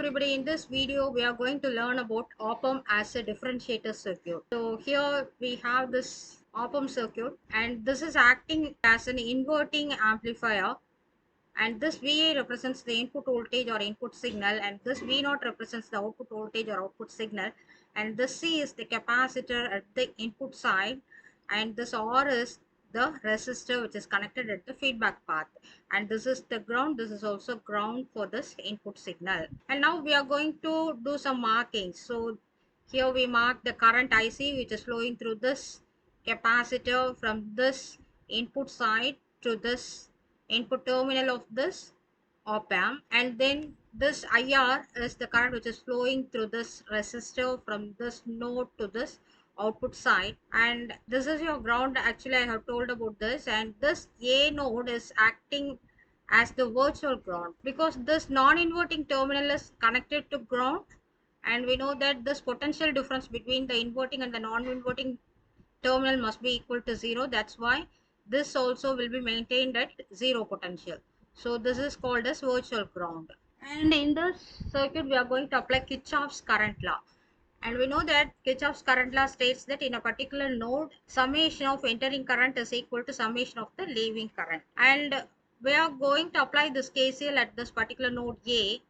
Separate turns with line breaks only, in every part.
everybody, in this video we are going to learn about op-amp as a differentiator circuit. So here we have this op-amp circuit and this is acting as an inverting amplifier, and this VA represents the input voltage or input signal, and this V0 represents the output voltage or output signal, and this C is the capacitor at the input side, and this R is the resistor which is connected at the feedback path, and this is the ground. This is also ground for this input signal. And now we are going to do some markings. So here we mark the current IC which is flowing through this capacitor from this input side to this input terminal of this op amp, and then this IR is the current which is flowing through this resistor from this node to this output side, and this is your ground. Actually I have told about this, and this A node is acting as the virtual ground because this non-inverting terminal is connected to ground, and we know that this potential difference between the inverting and the non-inverting terminal must be equal to 0. That's why this also will be maintained at 0 potential. So this is called as virtual ground. And in this circuit we are going to apply Kirchhoff's current law. And we know that Kirchhoff's current law states that in a particular node, summation of entering current is equal to summation of the leaving current. And we are going to apply this KCL at this particular node A,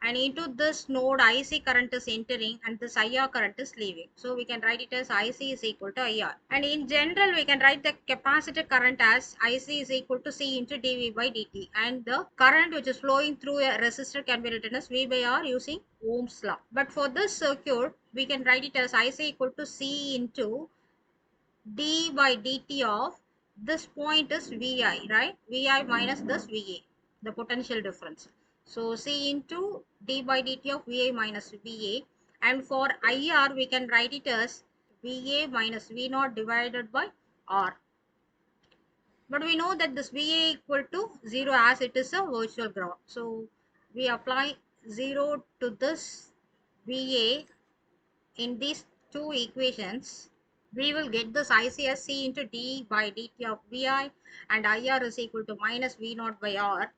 and into this node IC current is entering and this IR current is leaving. So we can write it as IC is equal to IR. And in general we can write the capacitor current as IC is equal to C into dV by dt, and the current which is flowing through a resistor can be written as V by R using Ohm's law. But for this circuit we can write it as IC equal to C into d by dt of this point is Vi, right? Vi minus this Va, the potential difference. So C into d by dt of Va minus Va, and for IR we can write it as Va minus V0 divided by R. But we know that this Va equal to 0 as it is a virtual ground. So we apply 0 to this Va in these two equations. We will get this IC as C into d by dt of Vi, and IR is equal to minus V0 by R.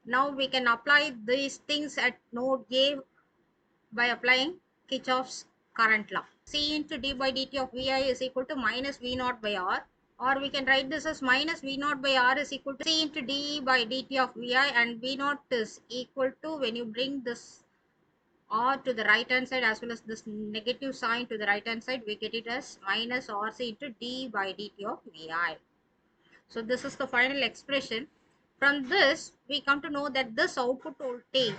Now we can apply these things at node A by applying Kirchhoff's current law. C into d by dt of Vi is equal to minus V0 by R, or we can write this as minus V0 by R is equal to C into d by dt of Vi, and V0 is equal to, when you bring this R to the right hand side as well as this negative sign to the right hand side, we get it as minus RC into d by dt of Vi. So this is the final expression. From this we come to know that this output voltage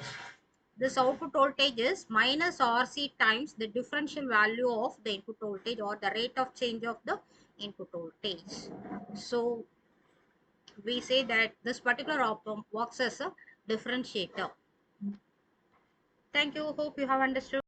is minus RC times the differential value of the input voltage, or the rate of change of the input voltage. So we say that this particular op-amp works as a differentiator. Thank you. Hope you have understood.